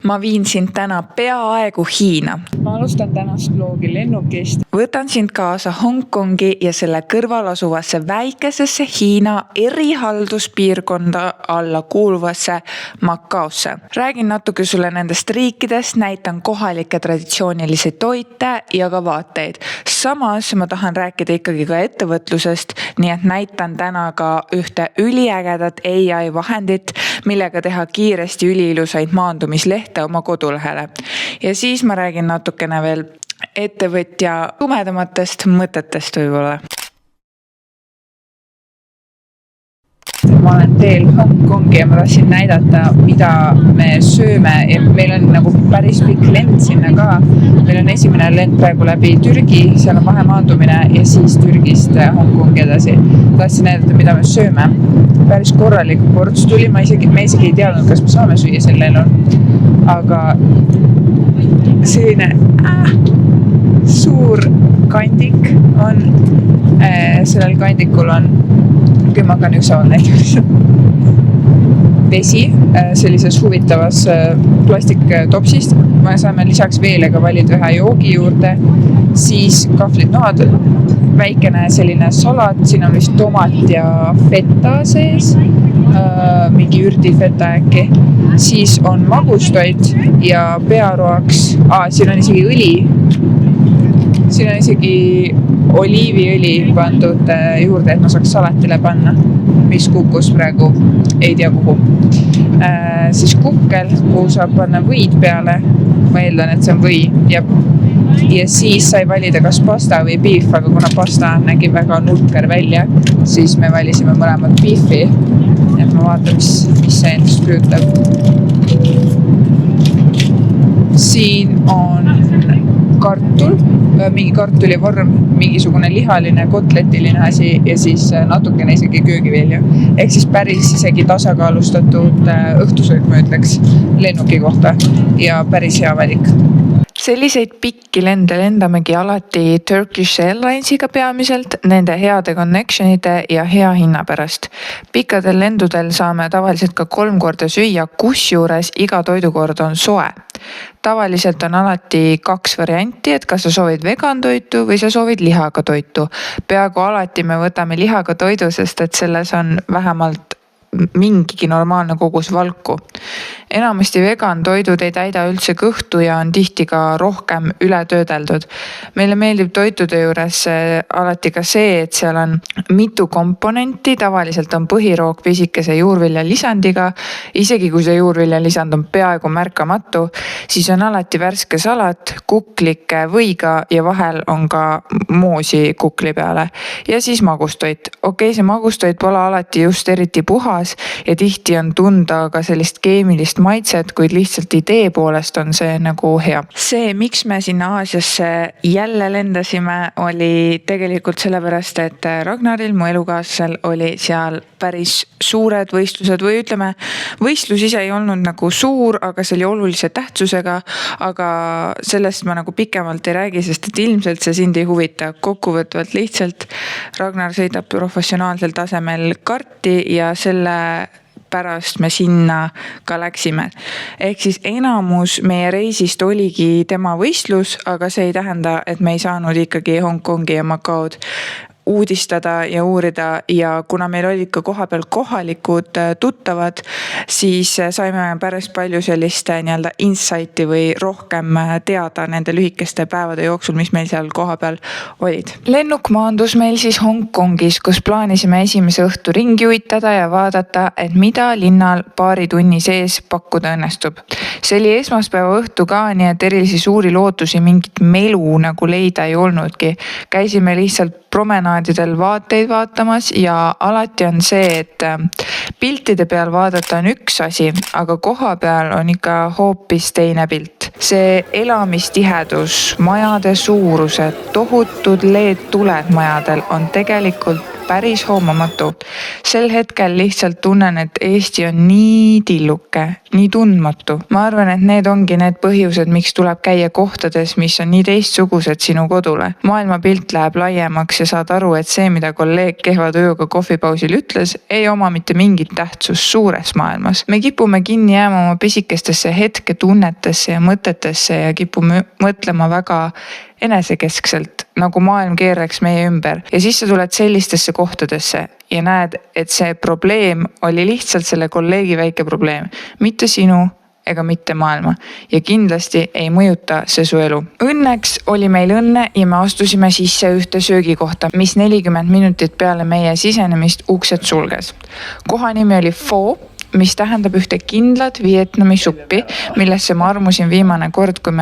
Ma viin sind täna peaaegu Hiina. Ma alustan tänast vlogi lennukist. Võtan sind kaasa Hongkongi ja selle kõrval asuvasse väikesesse Hiina erihalduspiirkonda alla kuuluvasse Macaosse. Räägin natuke sulle nendest riikidest, näitan kohalikke traditsioonilisi toite ja ka vaateid. Samas ma tahan rääkida ikkagi ka ettevõtlusest, nii et näitan täna ka ühte üliägedat AI vahendit, millega teha kiiresti üliilusaid maandumislehte oma kodulehele. Ja siis ma räägin natukene veel ettevõtja tumedamatest mõtetest võib-olla. Ma olen teel Hongkongi ja ma tahtsin näidata, mida me sööme. Ja meil on nagu päris pikk lend sinna ka. Meil on esimene lend praegu läbi Türgi, seal on vahemaandumine ja siis Türgist Hongkongi edasi. Tahtsin näidata, mida me sööme. Päris korralik ports tuli, me isegi ei teadnud, kas me saame süüa sel lennul. Aga selline suur kandik on. Sellel kandikul on, kui ma hakkan üksaval näiteks, vesi sellises huvitavas plastiktopsist. Me saame lisaks veelega valida ühe joogi juurde, siis kahvlid noad, väikene selline salat, siin on vist tomat ja feta sees, mingi ürdifeta äkki. Siis on magustoit ja pearoaks, siin on isegi õli. Siin on isegi oliiviõli pandud juurde, et ma saaks salatile panna, mis kukkus praegu, ei tea kuhu. Siis kukkel, kuhu saab panna võid peale, ma eeldan, et see on või. Ja siis sai valida kas pasta või beef, aga kuna pasta nägi väga nurker välja, siis me valisime mõlemad beefi. Et ma vaatan, mis see endast kujutab. Siin on kartul, mingi kartulivorm, mingisugune lihaline, kotletiline asi ja siis natukene isegi köögivilja. Ehk siis päris isegi tasakaalustatud õhtusöök, ma ütleks, lennuki kohta ja päris hea valik. Selliseid pikki lende lendamegi alati Turkish Airlinesiga peamiselt, nende heade connectionide ja hea hinna pärast. Pikkadel lendudel saame tavaliselt ka 3 korda süüa, kusjuures iga toidukord on soe. Tavaliselt on alati 2 varianti, et kas sa soovid vegantoitu või sa soovid lihaga toitu. Peaaegu alati me võtame lihaga toidu, sest et selles on vähemalt mingigi normaalne kogus valku. Enamasti vegan toidud ei täida üldse kõhtu ja on tihti ka rohkem üle töödeldud. Meile meeldib toitude juures alati ka see, et seal on mitu komponenti, tavaliselt on põhiroog pisikese juurvilja lisandiga, isegi kui see juurvilja lisand on peaaegu märkamatu, siis on alati värske salat, kuklik võiga ja vahel on ka moosi kukli peale. Ja siis magustoit. Okei, see magustoit pole alati just eriti puhas ja tihti on tunda ka sellist keemilist maitset, kuid lihtsalt idee poolest on see nagu hea. See, miks me sinna Aasiasse jälle lendasime, oli tegelikult sellepärast, et Ragnaril, mu elukaaslasel, oli seal päris suured võistlused või ütleme, võistlus ise ei olnud nagu suur, aga see oli olulise tähtsusega, aga sellest ma nagu pikemalt ei räägi, sest et ilmselt see sind ei huvita. Kokkuvõtvalt lihtsalt Ragnar sõidab professionaalsel tasemel karti ja selle pärast me sinna ka läksime. Ehk siis enamus meie reisist oligi tema võistlus, aga see ei tähenda, et me ei saanud ikkagi Hongkongi ja Macaod uudistada ja uurida ja kuna meil olid ka kohapeal kohalikud tuttavad, siis saime päris palju sellist nii-öelda insighti või rohkem teada nende lühikeste päevade jooksul, mis meil seal kohapeal olid. Lennuk maandus meil siis Hongkongis, kus plaanisime esimese õhtu ringi uitada ja vaadata, et mida linnal paari tunni sees pakkuda õnnestub. See oli esmaspäeva õhtu ka, nii et erilisi suuri lootusi mingit melu nagu leida ei olnudki. Käisime lihtsalt promenaadidel vaateid vaatamas ja alati on see, et piltide peal vaadata on üks asi, aga koha peal on ikka hoopis teine pilt. See elamistihedus, majade suurused, tohutud LED-tuled majadel on tegelikult päris hoomamatu. Sel hetkel lihtsalt tunnen, et Eesti on nii tilluke, nii tundmatu. Ma arvan, et need ongi need põhjused, miks tuleb käia kohtades, mis on nii teistsugused sinu kodule. Maailmapilt läheb laiemaks ja saad aru, et see, mida kolleeg kehva tujuga kohvipausil ütles, ei oma mitte mingit tähtsust suures maailmas. Me kipume kinni jääma oma pisikestesse hetketunnetesse ja mõtetesse ja kipume mõtlema väga enesekeskselt, nagu maailm keeraks meie ümber. Ja siis sa tuled sellistesse kohtadesse ja näed, et see probleem oli lihtsalt selle kolleegi väike probleem, mitte sinu ega mitte maailma. Ja kindlasti ei mõjuta see su elu. Õnneks oli meil õnne ja me astusime sisse ühte söögikohta, mis 40 minutit peale meie sisenemist uksed sulges. Koha nimi oli Pho, mis tähendab ühte kindlat Vietnami suppi, millesse ma armusin viimane kord, kui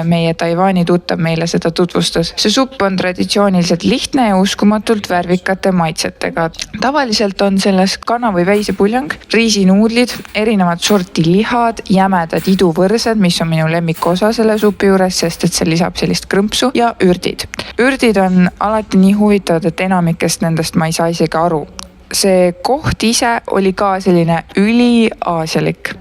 meie Taiwani tuttav meile seda tutvustas. See supp on traditsiooniliselt lihtne ja uskumatult värvikate maitsetega. Tavaliselt on selles kana- või veisepuljang, riisinuudlid, erinevad sorti lihad, jämedad iduvõrsed, mis on minu lemmikosa selle supi juures, sest et see lisab sellist krõmpsu ja ürdid. Ürdid on alati nii huvitavad, et enamikest nendest ma ei saa isegi aru. See koht ise oli ka selline üliaasialik.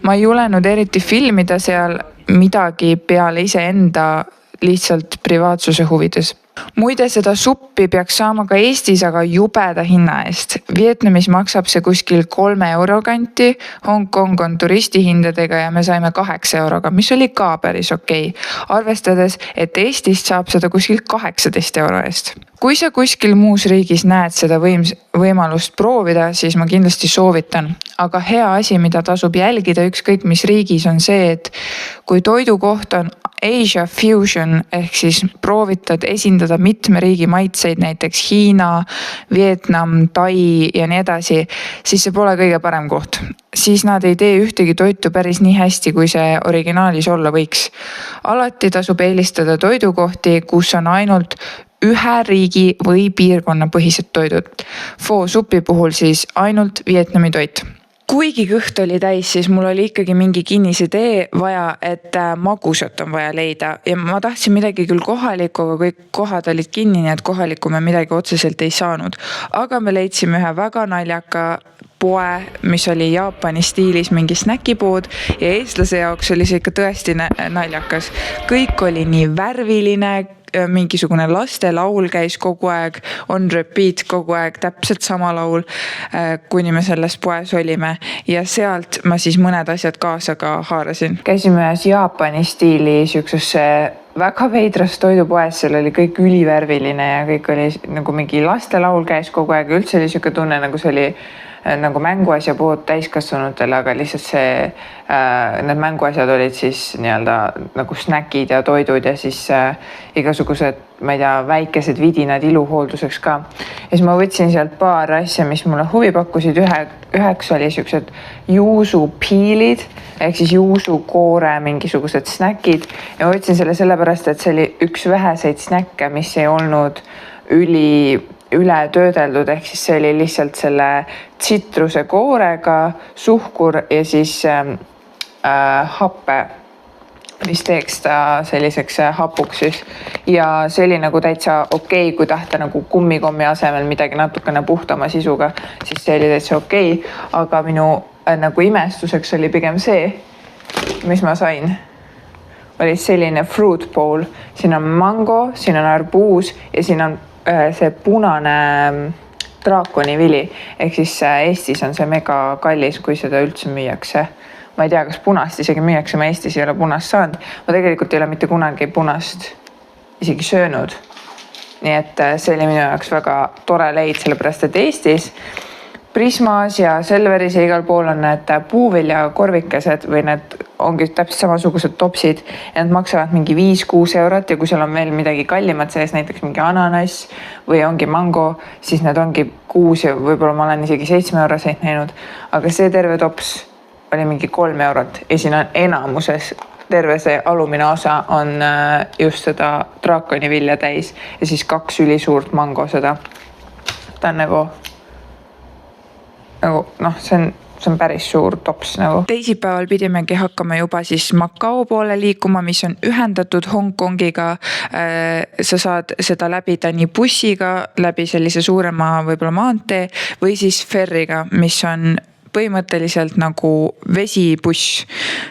Ma ei julenud eriti filmida seal midagi peale iseenda lihtsalt privaatsuse huvides. Muide, seda suppi peaks saama ka Eestis, aga jubeda hinna eest. Vietnamis maksab see kuskil 3 euro kanti, Hongkong on turistihindadega ja me saime 8 euroga, mis oli ka päris okei. Arvestades, et Eestist saab seda kuskil 18 euro eest. Kui sa kuskil muus riigis näed seda võimalust proovida, siis ma kindlasti soovitan. Aga hea asi, mida tasub jälgida ükskõik mis riigis, on see, et kui toidukoht on Asia Fusion ehk siis proovitad esindada mitme riigi maitseid, näiteks Hiina, Vietnam, Tai ja nii edasi, siis see pole kõige parem koht. Siis nad ei tee ühtegi toitu päris nii hästi, kui see originaalis olla võiks. Alati tasub eelistada toidukohti, kus on ainult ühe riigi või piirkonna põhised toidud. Pho supi puhul siis ainult Vietnami toit. Kuigi kõht oli täis, siis mul oli ikkagi mingi kinnisidee vaja, et magusat on vaja leida ja ma tahtsin midagi küll kohalikku, aga kõik kohad olid kinni, nii et kohalikku me midagi otseselt ei saanud. Aga me leidsime ühe väga naljaka poe, mis oli Jaapani stiilis mingi snäkipood ja eestlase jaoks oli see ikka tõesti naljakas. Kõik oli nii värviline, mingisugune lastelaul käis kogu aeg, on repeat kogu aeg, täpselt sama laul, kuni me selles poes olime ja sealt ma siis mõned asjad kaasa ka haarasin. Käisime ühes Jaapani stiili siuksesse väga veidras toidupoes, seal oli kõik ülivärviline ja kõik oli nagu mingi lastelaul käis kogu aeg, üldse oli siuke tunne, nagu see oli nagu mänguasja pood täiskasvanutele, aga lihtsalt need mänguasjad olid siis nii-öelda nagu snäkid ja toidud ja siis igasugused, ma ei tea, väikesed vidinad iluhoolduseks ka. Ja siis ma võtsin sealt paar asja, mis mulle huvi pakkusid. Üheks oli siuksed juusupiilid ehk siis juusukoore mingisugused snäkid ja ma võtsin selle sellepärast, et see oli üks väheseid snäkke, mis ei olnud üle töödeldud, ehk siis see oli lihtsalt selle tsitruse koorega, suhkur ja siis happe, mis teeks ta selliseks hapuks siis. Ja see oli nagu täitsa okei, kui tahta nagu kummikommi asemel midagi natukene puhtama sisuga, siis see oli täitsa okei. Aga minu nagu imestuseks oli pigem see, mis ma sain, oli selline fruit bowl. Siin on mango, siin on arbuus ja siin on see punane draakonivili, ehk siis Eestis on see mega kallis, kui seda üldse müüakse. Ma ei tea, kas punast isegi müüakse, ma Eestis ei ole punast saanud. Ma tegelikult ei ole mitte kunagi punast isegi söönud. Nii et see oli minu jaoks väga tore leid, sellepärast et Eestis Prismas ja Selveris ja igal pool on need puuvilja korvikesed või need ongi täpselt samasugused topsid ja need maksavad mingi 5-6 eurot ja kui seal on veel midagi kallimat sees, näiteks mingi ananas või ongi mango, siis need ongi 6 ja võib-olla ma olen isegi 7 euroseid näinud, aga see terve tops oli mingi 3 eurot ja siin on enamuses terve see alumine osa on just seda draakonivilja täis ja siis 2 ülisuurt mango seda. Ta on nagu noh, see on see on päris suur tops nagu. Teisipäeval pidimegi hakkama juba siis Macao poole liikuma, mis on ühendatud Hongkongiga. Sa saad seda läbida nii bussiga, läbi sellise suurema võib-olla maantee või siis ferriga, mis on põhimõtteliselt nagu vesibuss.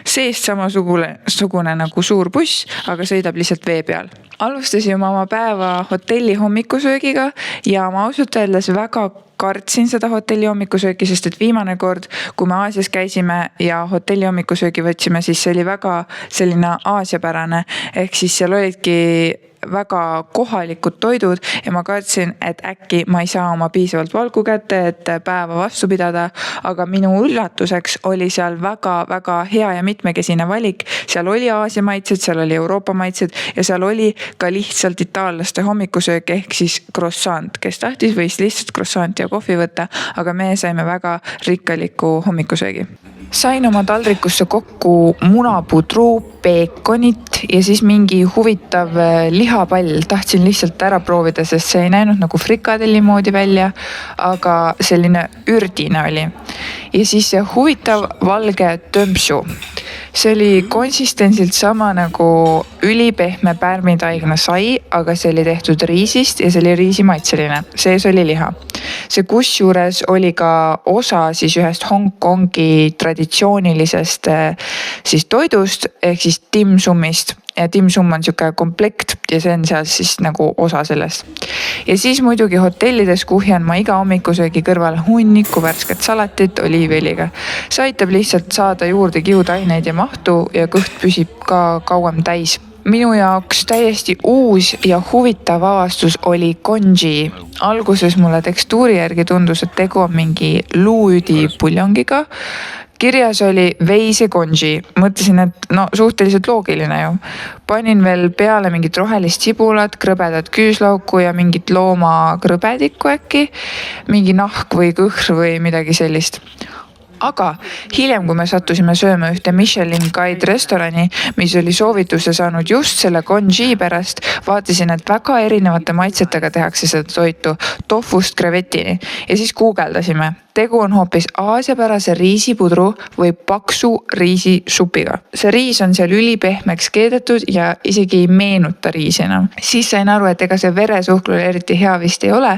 Seest samasugune nagu suur buss, aga sõidab lihtsalt vee peal. Alustasime oma päeva hotelli hommikusöögiga ja ma ausalt öeldes väga kartsin seda hotelli hommikusööki, sest et viimane kord, kui me Aasias käisime ja hotelli hommikusöögi võtsime, siis see oli väga selline aasiapärane, ehk siis seal olidki väga kohalikud toidud ja ma kartsin, et äkki ma ei saa oma piisavalt valgu kätte, et päeva vastu pidada, aga minu üllatuseks oli seal väga-väga hea ja mitmekesine valik. Seal oli Aasia maitsed, seal oli Euroopa maitsed ja seal oli ka lihtsalt itaallaste hommikusöök ehk siis croissant, kes tahtis võis lihtsalt croissant ja kohvi võtta, aga me saime väga rikkaliku hommikusöögi. Sain oma taldrikusse kokku munapudru, peekonit ja siis mingi huvitav lihapall. Tahtsin lihtsalt ära proovida, sest see ei näinud nagu frikadelli moodi välja, aga selline ürdine oli. Ja siis see huvitav valge tömpsu. See oli konsistentsilt sama nagu ülipehme pärmitaigna sai, aga see oli tehtud riisist ja see oli riisimaitseline. Sees oli liha. See kusjuures oli ka osa siis ühest Hongkongi traditsioonilisest siis toidust ehk siis dim sumist. Ja dim sum on siuke komplekt ja see on seal siis nagu osa sellest. Ja siis muidugi hotellides kuhjan ma iga hommikusöögi kõrval hunniku värsket salatit oliivõliga. See aitab lihtsalt saada juurde kiudaineid ja mahtu ja kõht püsib ka kauem täis. Minu jaoks täiesti uus ja huvitav avastus oli konji. Alguses mulle tekstuuri järgi tundus, et tegu on mingi luuüdi puljongiga. Kirjas oli veise konji. Mõtlesin, et no suhteliselt loogiline ju. Panin veel peale mingit rohelist sibulat, krõbedat küüslauku ja mingit looma krõbedikku äkki. Mingi nahk või kõhr või midagi sellist. Aga hiljem, kui me sattusime sööma ühte Michelin Guide restorani, mis oli soovituse saanud just selle konji pärast, vaatasin, et väga erinevate maitsetega tehakse seda toitu tofust krevetini ja siis guugeldasime. Tegu on hoopis aasiapärase riisipudru või paksu riisisupiga. See riis on seal ülipehmeks keedetud ja isegi ei meenuta riisi enam. Siis sain aru, et ega see veresuhklule eriti hea vist ei ole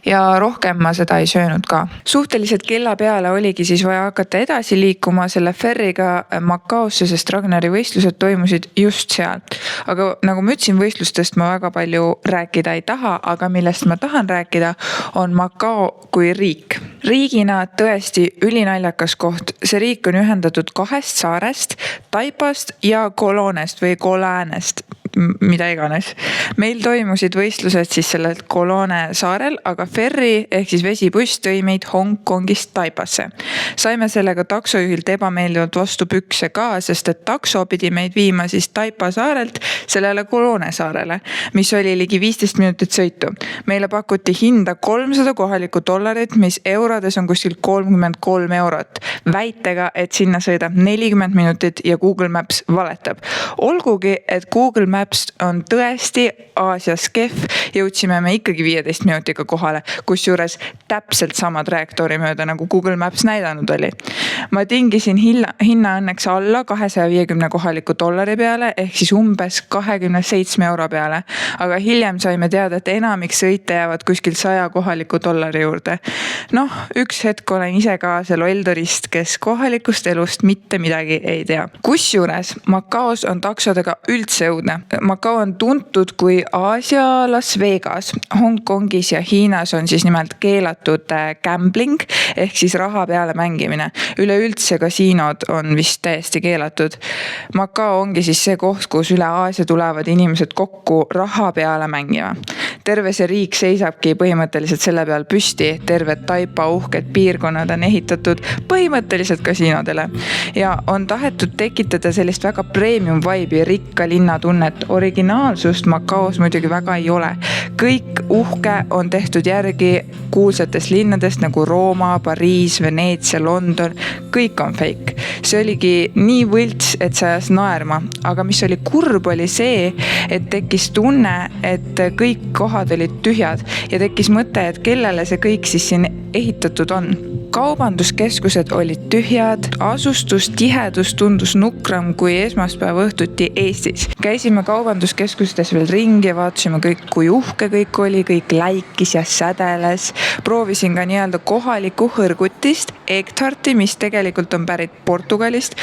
ja rohkem ma seda ei söönud ka. Suhteliselt kella peale oligi siis vaja hakata edasi liikuma selle ferriga Macaosse, sest Ragnari võistlused toimusid just seal. Aga nagu ma ütlesin, võistlustest ma väga palju rääkida ei taha, aga millest ma tahan rääkida on Macao kui riik. Riigina tõesti ülinaljakas koht. See riik on ühendatud 2 saarest, Taipast ja Kolonest või Koläänest, mida iganes. Meil toimusid võistlused siis sellelt Kolone saarel, aga ferri ehk siis vesibuss tõi meid Hongkongist Taipasse. Saime sellega taksojuhilt ebameeldivalt vastu pükse ka, sest et takso pidi meid viima siis Taipa saarelt sellele Kolone saarele, mis oli ligi 15 minutit sõitu. Meile pakuti hinda 300 kohalikku dollarit, mis eurades on kuskil 33 eurot. Väitega, et sinna sõidab 40 minutit ja Google Maps valetab. Olgugi, et Google Maps on tõesti Aasias kehv, jõudsime me ikkagi 15 minutiga kohale, kusjuures täpselt sama trajektoori mööda nagu Google Maps näidanud oli. Ma tingisin hinna õnneks alla 250 kohaliku dollari peale ehk siis umbes 27 euro peale, aga hiljem saime teada, et enamik sõite jäävad kuskil 100 kohaliku dollari juurde. Noh, üks hetk olen ise ka see loldorist, kes kohalikust elust mitte midagi ei tea. Kusjuures Macaos on taksodega üldse õudne. Macao on tuntud kui Aasia Las Vegas. Hongkongis ja Hiinas on siis nimelt keelatud gambling ehk siis raha peale mängimine. Üleüldse kasiinod on vist täiesti keelatud. Macao ongi siis see koht, kus üle Aasia tulevad inimesed kokku raha peale mängima. Terve see riik seisabki põhimõtteliselt selle peal püsti. Terved Taipa uhked piirkonnad on ehitatud põhimõtteliselt kasiinodele ja on tahetud tekitada sellist väga premium vibe'i, rikka linna tunnet. Originaalsust Macaos muidugi väga ei ole. Kõik uhke on tehtud järgi kuulsatest linnadest nagu Rooma, Pariis, Veneetsia, London. Kõik on fake. See oligi nii võlts, et see ajas naerma. Aga mis oli kurb oli see, et tekkis tunne, et kõik kohad olid tühjad ja tekkis mõte, et kellele see kõik siis siin ehitatud on. kaubanduskeskused olid tühjad, asustustihedus tundus nukram kui esmaspäeva õhtuti Eestis. Käisime kaubanduskeskustes veel ringi, vaatasime kõik, kui uhke kõik oli, kõik läikis ja sädeles. Proovisin ka nii-öelda kohalikku hõrgutist, Egtarti, mis tegelikult on pärit Portugalist.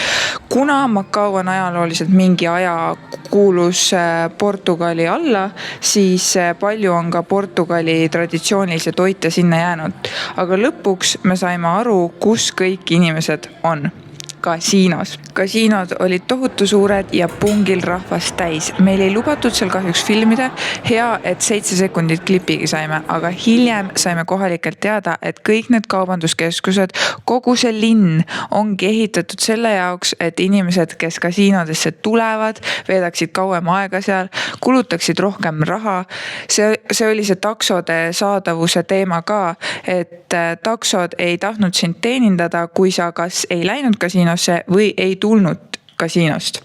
Kuna Macao on ajalooliselt mingi aja kuulus Portugali alla, siis palju on ka Portugali traditsioonilisi toite sinna jäänud. Aga lõpuks me saime aru, kus kõik inimesed on. Kasiinos. Kasiinod olid tohutu suured ja pungil rahvast täis. Meil ei lubatud seal kahjuks filmida. Hea, et 7 sekundit klipigi saime, aga hiljem saime kohalikelt teada, et kõik need kaubanduskeskused, kogu see linn ongi ehitatud selle jaoks, et inimesed, kes kasiinodesse tulevad, veedaksid kauem aega seal, kulutaksid rohkem raha. See oli see taksode saadavuse teema ka, et taksod ei tahtnud sind teenindada, kui sa kas ei läinud kasiinosse või ei tulnud kasiinost.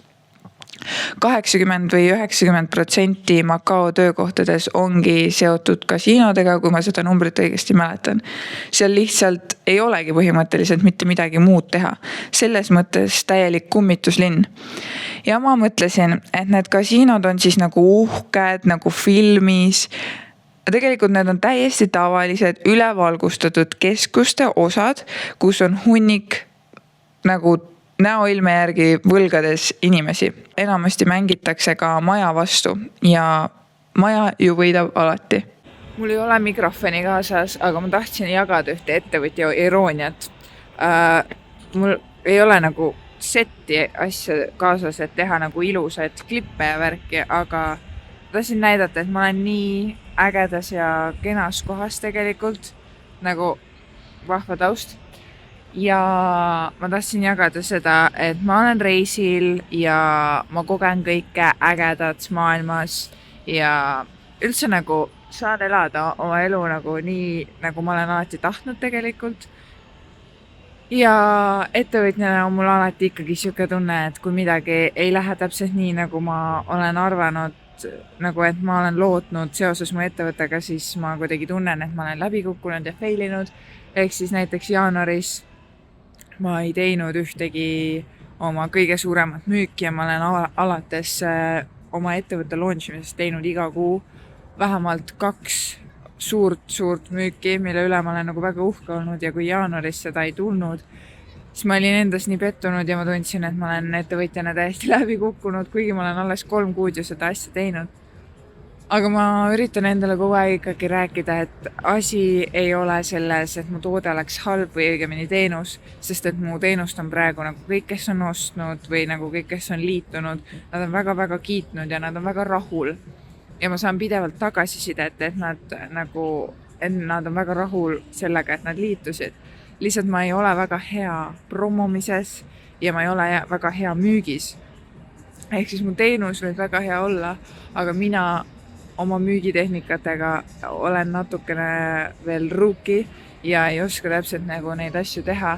80 või 90% Macao töökohtades ongi seotud kasiinodega, kui ma seda numbrit õigesti mäletan. Seal lihtsalt ei olegi põhimõtteliselt mitte midagi muud teha. Selles mõttes täielik kummituslinn. Ja ma mõtlesin, et need kasiinod on siis nagu uhked, nagu filmis. Tegelikult need on täiesti tavalised, ülevalgustatud keskuste osad, kus on hunnik nagu näoilme järgi võlgades inimesi. Enamasti mängitakse ka maja vastu ja maja ju võidab alati. Mul ei ole mikrofoni kaasas, aga ma tahtsin jagada ühte ettevõtja irooniat. Mul ei ole nagu setti asja kaasas, et teha nagu ilusad klippe ja värki, aga tahtsin näidata, et ma olen nii ägedas ja kenas kohas tegelikult, nagu vahva taust. Ja ma tahtsin jagada seda, et ma olen reisil ja ma kogen kõike ägedat maailmas ja üldse nagu saan elada oma elu nagu nii, nagu ma olen alati tahtnud tegelikult. Ja ettevõtjana on mul alati ikkagi siuke tunne, et kui midagi ei lähe täpselt nii, nagu ma olen arvanud, nagu et ma olen lootnud seoses mu ettevõttega, siis ma kuidagi tunnen, et ma olen läbi kukkunud ja failinud. Ehk siis näiteks jaanuaris ma ei teinud ühtegi oma kõige suuremat müüki ja ma olen alates oma ettevõtte launchimisest teinud iga kuu vähemalt 2 suurt müüki, mille üle ma olen nagu väga uhke olnud ja kui jaanuaris seda ei tulnud, siis ma olin endas nii pettunud ja ma tundsin, et ma olen ettevõtjana täiesti läbi kukkunud, kuigi ma olen alles 3 kuud ju seda asja teinud. Aga ma üritan endale kogu aeg ikkagi rääkida, et asi ei ole selles, et mu toode oleks halb või õigemini teenus, sest et mu teenust on praegu nagu kõik, kes on ostnud või nagu kõik, kes on liitunud, nad on väga-väga kiitnud ja nad on väga rahul. Ja ma saan pidevalt tagasisidet, et nad on väga rahul sellega, et nad liitusid. Lihtsalt ma ei ole väga hea promomises ja ma ei ole väga hea müügis. Ehk siis mu teenus võib väga hea olla, aga mina oma müügitehnikatega olen natukene veel rookie ja ei oska täpselt nagu neid asju teha.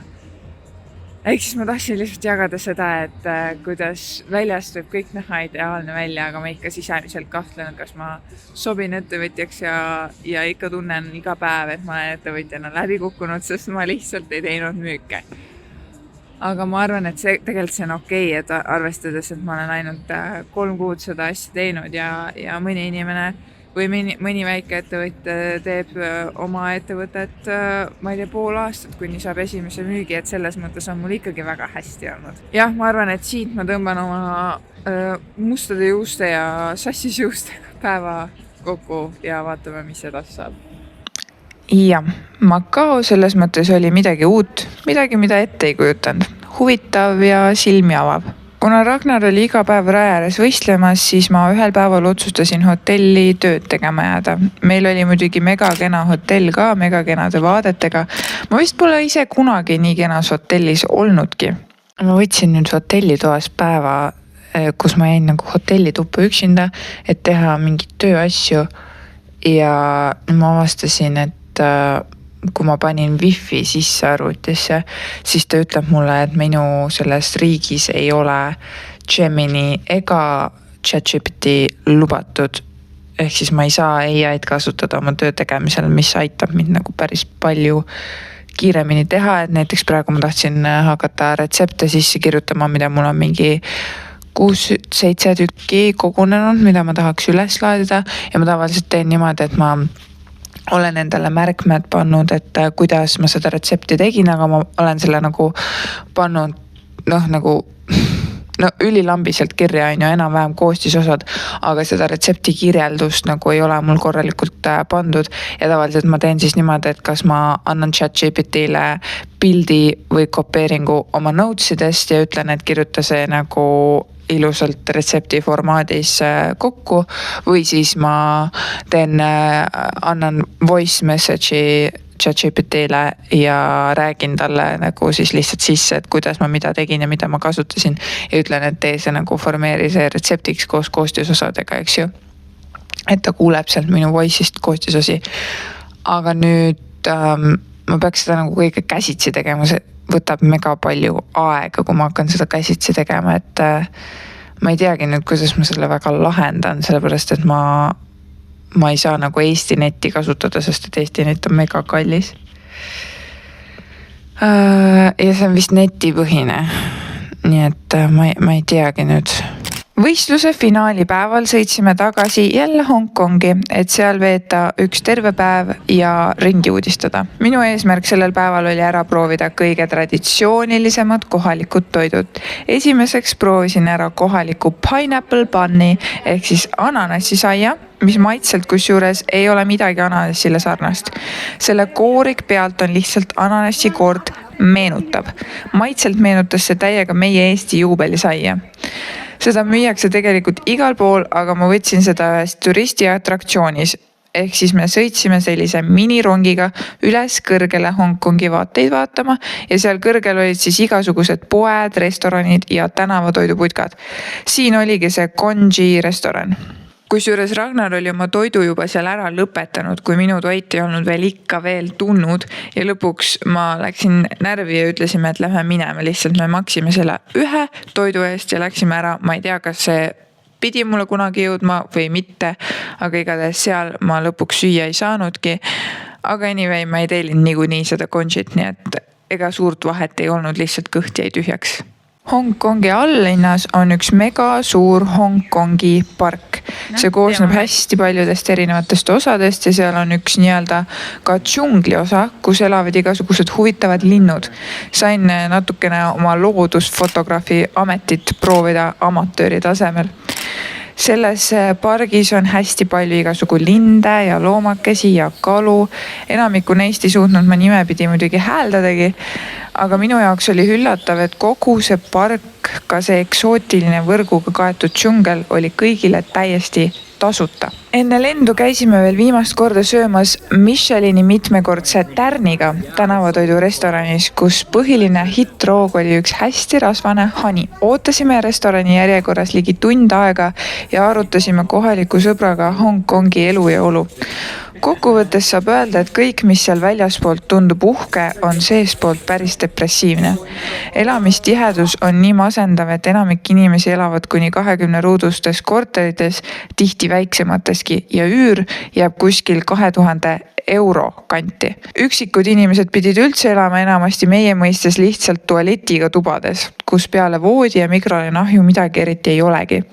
Ehk siis ma tahtsin lihtsalt jagada seda, et kuidas väljast võib kõik näha ideaalne välja, aga ma ikka sisemiselt kahtlen, kas ma sobin ettevõtjaks ja ikka tunnen iga päev, et ma olen ettevõtjana läbi kukkunud, sest ma lihtsalt ei teinud müüke. Aga ma arvan, et tegelikult see on okei, et arvestades, et ma olen ainult 3 kuud seda asja teinud ja mõni inimene või mõni väike ettevõtja teeb oma ettevõtet, ma ei tea, pool aastat, kuni saab esimese müügi, et selles mõttes on mul ikkagi väga hästi olnud. Jah, ma arvan, et siit ma tõmban oma mustade juuste ja sassis juustega päeva kokku ja vaatame, mis edasi saab. Ja, Macao selles mõttes oli midagi uut, midagi, mida ette ei kujutanud. Huvitav ja silmi avav. Kuna Ragnar oli iga päev raja ääres võistlemas, siis ma ühel päeval otsustasin hotelli tööd tegema jääda. Meil oli muidugi megakena hotell ka, megakenade vaadetega. Ma vist pole ise kunagi nii kenas hotellis olnudki. Ma võtsin nüüd hotellitoas päeva, kus ma jäin nagu hotellituppa üksinda, et teha mingit tööasju ja ma avastasin, et kui ma panin wifi sisse arvutisse, siis ta ütleb mulle, et minu selles riigis ei ole Gemini ega ChatGPT lubatud. Ehk siis ma ei saa AI-d kasutada oma töö tegemisel, mis aitab mind nagu päris palju kiiremini teha, et näiteks praegu ma tahtsin hakata retsepte sisse kirjutama, mida mul on mingi 6-7 tükki kogunenud, mida ma tahaks üles laadida ja ma tavaliselt teen niimoodi, et ma olen endale märkmed pannud, et kuidas ma seda retsepti tegin, aga ma olen selle nagu pannud ülilambiselt kirja on ju enam-vähem koostisosad, aga seda retsepti kirjeldust nagu ei ole mul korralikult pandud ja tavaliselt ma teen siis niimoodi, et kas ma annan ChatGPT-le pildi või kopeeringu oma notesidest ja ütlen, et kirjuta see nagu ilusalt retsepti formaadis kokku või siis ma annan voice message'i ChatGPT-le ja räägin talle nagu siis lihtsalt sisse, et kuidas ma mida tegin ja mida ma kasutasin ja ütlen, et tee see nagu formeeri see retseptiks koos koostisosadega, eks ju. Et ta kuuleb sealt minu voice'ist koostisosi. Aga nüüd ma peaks seda nagu kõige käsitsi tegema, see võtab mega palju aega, kui ma hakkan seda käsitsi tegema, et ma ei teagi nüüd, kuidas ma selle väga lahendan, sellepärast et ma ei saa nagu Eesti netti kasutada, sest et Eesti net on mega kallis. Ja see on vist netipõhine, nii et ma ei teagi nüüd. Võistluse finaalipäeval sõitsime tagasi jälle Hongkongi, et seal veeta üks terve päev ja ringi uudistada. Minu eesmärk sellel päeval oli ära proovida kõige traditsioonilisemad kohalikud toidud. Esimeseks proovisin ära kohaliku pineapple bunni ehk siis ananassisaia, mis maitselt kusjuures ei ole midagi ananassile sarnast. Selle koorik pealt on lihtsalt ananassikoort meenutab. Maitselt meenutas see täiega meie Eesti juubelisaia. Seda müüakse tegelikult igal pool, aga ma võtsin seda ühest turistiatraktsioonis. Ehk siis me sõitsime sellise minirongiga üles kõrgele Hongkongi vaateid vaatama ja seal kõrgel olid siis igasugused poed, restoranid ja tänavatoiduputkad. Siin oligi see Konji restoran. Kusjuures Ragnar oli oma toidu juba seal ära lõpetanud, kui minu toit ei olnud veel tulnud ja lõpuks ma läksin närvi ja ütlesime, et lähme minema, lihtsalt me maksime selle ühe toidu eest ja läksime ära. Ma ei tea, kas see pidi mulle kunagi jõudma või mitte, aga igatahes seal ma lõpuks süüa ei saanudki. Aga anyway, ma ei teelin niikuinii seda Konjit, nii et ega suurt vahet ei olnud, lihtsalt kõht jäi tühjaks. Hongkongi alllinnas on üks mega suur Hongkongi park. See koosneb hästi paljudest erinevatest osadest ja seal on üks nii-öelda ka džungli osa, kus elavad igasugused huvitavad linnud. Sain natukene oma loodusfotograafi ametit proovida amatööri tasemel. Selles pargis on hästi palju igasugu linde ja loomakesi ja kalu. Enamiku neist ei suutnud ma nimepidi muidugi hääldadagi, aga minu jaoks oli üllatav, et kogu see park, ka see eksootiline võrguga kaetud džungel oli kõigile täiesti tasuta. Enne lendu käisime veel viimast korda söömas Michelini mitmekordse tärniga tänavatoidu restoranis, kus põhiline hittroog oli üks hästi rasvane hani. Ootasime restorani järjekorras ligi tund aega ja arutasime kohaliku sõbraga Hongkongi elu ja olu. Kokkuvõttes saab öelda, et kõik, mis seal väljaspoolt tundub uhke, on seespoolt päris depressiivne. Elamistihedus on nii masendav, et enamik inimesi elavad kuni 20 ruudustes korterites, tihti väiksemateski ja üür jääb kuskil 2000 euro kanti. Üksikud inimesed pidid üldse elama enamasti meie mõistes lihtsalt tualetiga tubades, kus peale voodi ja mikrolenahju midagi eriti ei olegi.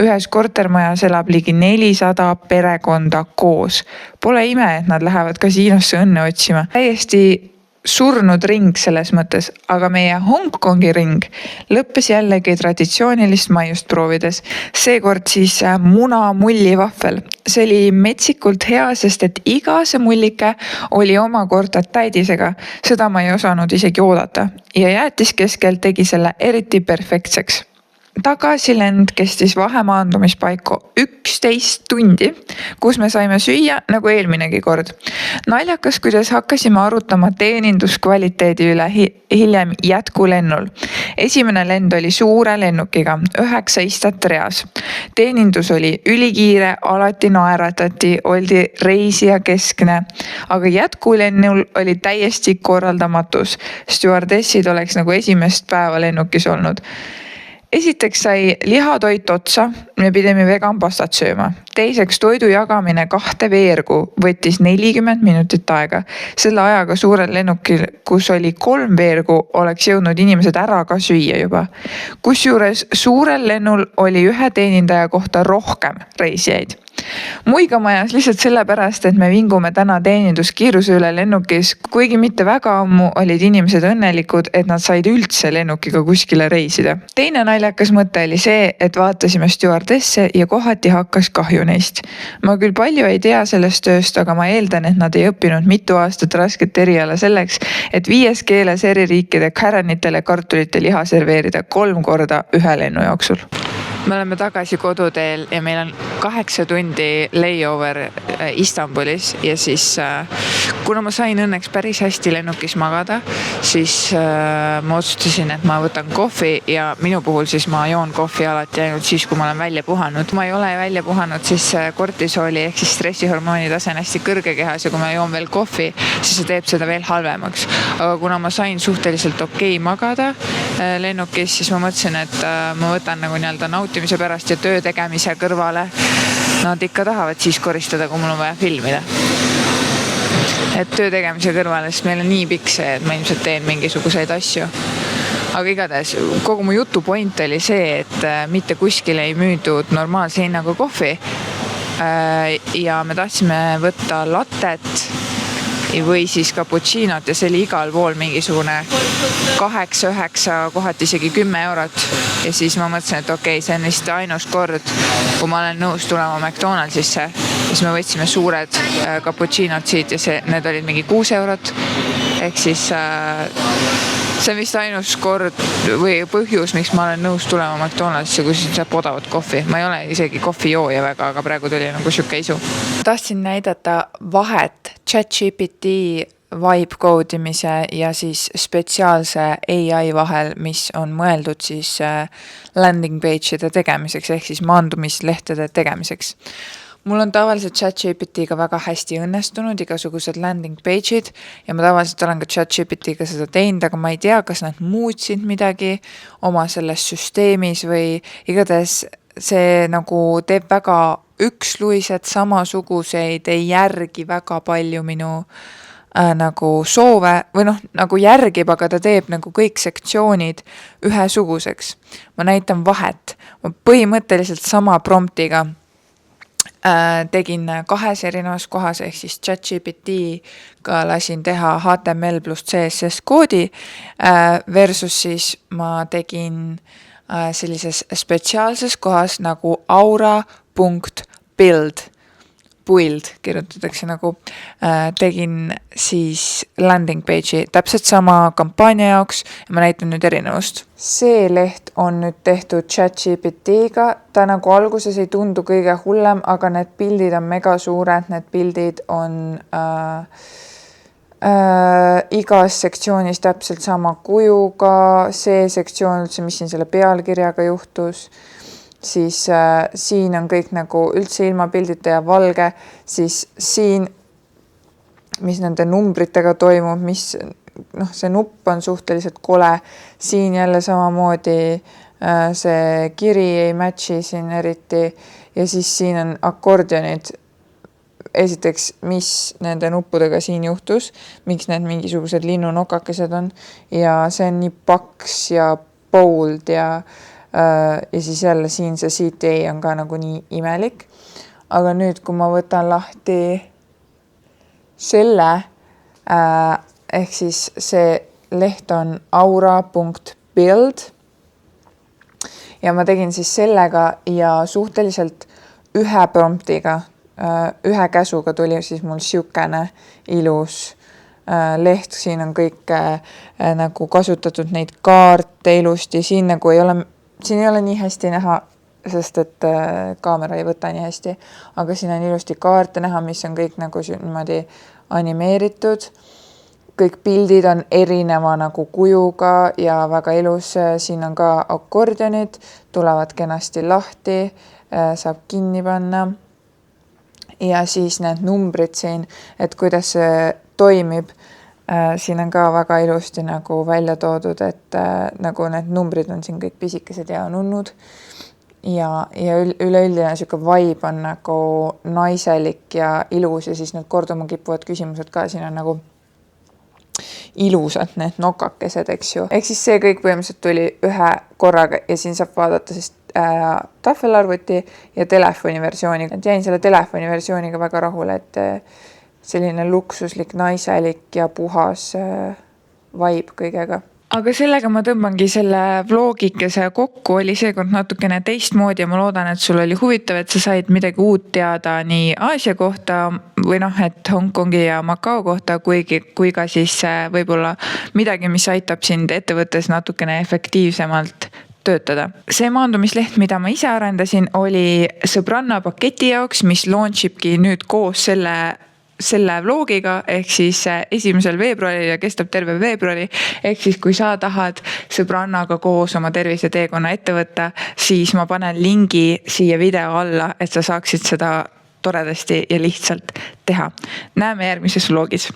Ühes kortermajas elab ligi 400 perekonda koos. Pole ime, et nad lähevad kasiinosse õnne otsima. Täiesti surnud ring selles mõttes, aga meie Hongkongi ring lõppes jällegi traditsioonilist maiust proovides. Seekord siis munamullivahvel. See oli metsikult hea, sest et iga see mullike oli omakorda täidisega. Seda ma ei osanud isegi oodata ja jäätis keskel tegi selle eriti perfektseks. Tagasilend kestis vahemaandumispaiku 11 tundi, kus me saime süüa nagu eelminegi kord. Naljakas, kuidas hakkasime arutama teeninduskvaliteedi üle hiljem jätkulennul. Esimene lend oli suure lennukiga, 9 istat reas. Teenindus oli ülikiire, alati naeratati, oldi reisija keskne, aga jätkulennul oli täiesti korraldamatus. Stewardessid oleks nagu esimest päeva lennukis olnud. Esiteks sai lihatoit otsa, me pidime vegan pastat sööma. Teiseks toidu jagamine 2 veergu võttis 40 minutit aega. Selle ajaga suurel lennukil, kus oli 3 veergu, oleks jõudnud inimesed ära ka süüa juba. Kusjuures suurel lennul oli ühe teenindaja kohta rohkem reisijaid. Muigamajas lihtsalt sellepärast, et me vingume täna teeninduskiiruse üle lennukis, kuigi mitte väga ammu olid inimesed õnnelikud, et nad said üldse lennukiga kuskile reisida. Teine naljakas mõte oli see, et vaatasime stjuardesse ja kohati hakkas kahju neist. Ma küll palju ei tea sellest tööst, aga ma eeldan, et nad ei õppinud mitu aastat rasket eriala selleks, et 5 keeles eri riikide karanitele kartulite liha serveerida 3 korda ühe lennu jooksul. Me oleme tagasi koduteel ja meil on 8 tundi layover Istanbulis ja siis kuna ma sain õnneks päris hästi lennukis magada, siis ma otsustasin, et ma võtan kohvi ja minu puhul siis ma joon kohvi alati ainult siis, kui ma olen välja puhanud. Kui ma ei ole välja puhanud, siis kortisooli ehk siis stressihormooni tase on hästi kõrge kehas ja kui ma joon veel kohvi, siis see teeb seda veel halvemaks. Aga kuna ma sain suhteliselt okei magada lennukis, siis ma mõtlesin, et ma võtan nagu nii-öelda nautimise pärast ja töö tegemise kõrvale. Nad ikka tahavad siis koristada, kui mul on vaja filmida. Et töö tegemise kõrvale, sest meil on nii pikk see, et ma ilmselt teen mingisuguseid asju. Aga igatahes kogu mu jutu point oli see, et mitte kuskil ei müüdud normaalse hinnaga kohvi. Ja me tahtsime võtta lattet või siis cappuccinot ja see oli igal pool mingisugune 8, 9, kohati isegi 10 eurot. Ja siis ma mõtlesin, et okei, see on vist ainus kord, kui ma olen nõus tulema McDonaldsisse. Siis me võtsime suured cappuccinot siit ja need olid mingi 6 eurot. Ehk siis see on vist ainus kord või põhjus, miks ma olen nõus tulema McDonaldsisse, kui siin saab odavat kohvi. Ma ei ole isegi kohvijooja väga, aga praegu tuli nagu siuke isu. Tahtsin näidata vahet ChatGPT vibe koodimise ja siis spetsiaalse AI vahel, mis on mõeldud siis landing page'ide tegemiseks ehk siis maandumislehtede tegemiseks. Mul on tavaliselt ChatGPT-ga väga hästi õnnestunud igasugused landing page'id ja ma tavaliselt olen ka ChatGPT-ga seda teinud, aga ma ei tea, kas nad muutsid midagi oma selles süsteemis või igatahes see nagu teeb väga üksluised samasuguseid, ei järgi väga palju minu nagu soove või nagu järgib, aga ta teeb nagu kõik sektsioonid ühesuguseks. Ma näitan vahet. Ma põhimõtteliselt sama promptiga tegin 2 erinevas kohas ehk siis ChatGPT-ga lasin teha HTML plus CSS koodi versus siis ma tegin sellises spetsiaalses kohas nagu aura.build kirjutatakse nagu tegin siis landing page'i täpselt sama kampaania jaoks ja ma näitan nüüd erinevust. See leht on nüüd tehtud ChatGPT-ga, ta nagu alguses ei tundu kõige hullem, aga need pildid on mega suured, need pildid on igas sektsioonis täpselt sama kujuga, see sektsioon üldse, mis siin selle pealkirjaga juhtus, siis siin on kõik nagu üldse ilma pildita ja valge, siis siin, mis nende numbritega toimub, mis see nupp on suhteliselt kole, siin jälle samamoodi see kiri ei matchi siin eriti ja siis siin on akordionid. Esiteks, mis nende nuppudega siin juhtus, miks need mingisugused linnunokakesed on ja see on nii paks ja bold ja siis jälle siin see CTA on ka nagu nii imelik. Aga nüüd, kui ma võtan lahti selle, ehk siis see leht on aura.build ja ma tegin siis sellega ja suhteliselt ühe promptiga, ühe käsuga tuli siis mul siukene ilus leht, siin on kõik nagu kasutatud neid kaarte ilusti, siin nagu ei ole nii hästi näha, sest et kaamera ei võta nii hästi, aga siin on ilusti kaarte näha, mis on kõik nagu niimoodi animeeritud. Kõik pildid on erineva nagu kujuga ja väga ilus, siin on ka akordionid, tulevad kenasti lahti, saab kinni panna. Ja siis need numbrid siin, et kuidas see toimib, Siin on ka väga ilusti nagu välja toodud, et nagu need numbrid on siin kõik pisikesed ja nunnud ja üleüldine siuke vibe on nagu naiselik ja ilus ja siis need korduma kippuvad küsimused ka siin on nagu ilusad need nokakesed, eks ju. Ehk siis see kõik põhimõtteliselt tuli ühe korraga ja siin saab vaadata siis tahvelarvuti ja telefoni versiooni. Et jäin selle telefoni versiooniga väga rahule, et selline luksuslik, naiselik ja puhas vibe kõigega. Aga sellega ma tõmbangi selle vlogikese kokku, oli seekord natukene teistmoodi ja ma loodan, et sul oli huvitav, et sa said midagi uut teada nii Aasia kohta või et Hongkongi ja Macao kohta, kui ka siis võib-olla midagi, mis aitab sind ettevõttes natukene efektiivsemalt töötada. See maandumisleht, mida ma ise arendasin, oli sõbranna paketi jaoks, mis launchibki nüüd koos selle vlogiga ehk siis 1. veebruaril ja kestab terve veebruari. Ehk siis kui sa tahad sõbrannaga koos oma terviseteekonna ette võtta, siis ma panen lingi siia video alla, et sa saaksid seda toredasti ja lihtsalt teha. Näeme järgmises vlogis.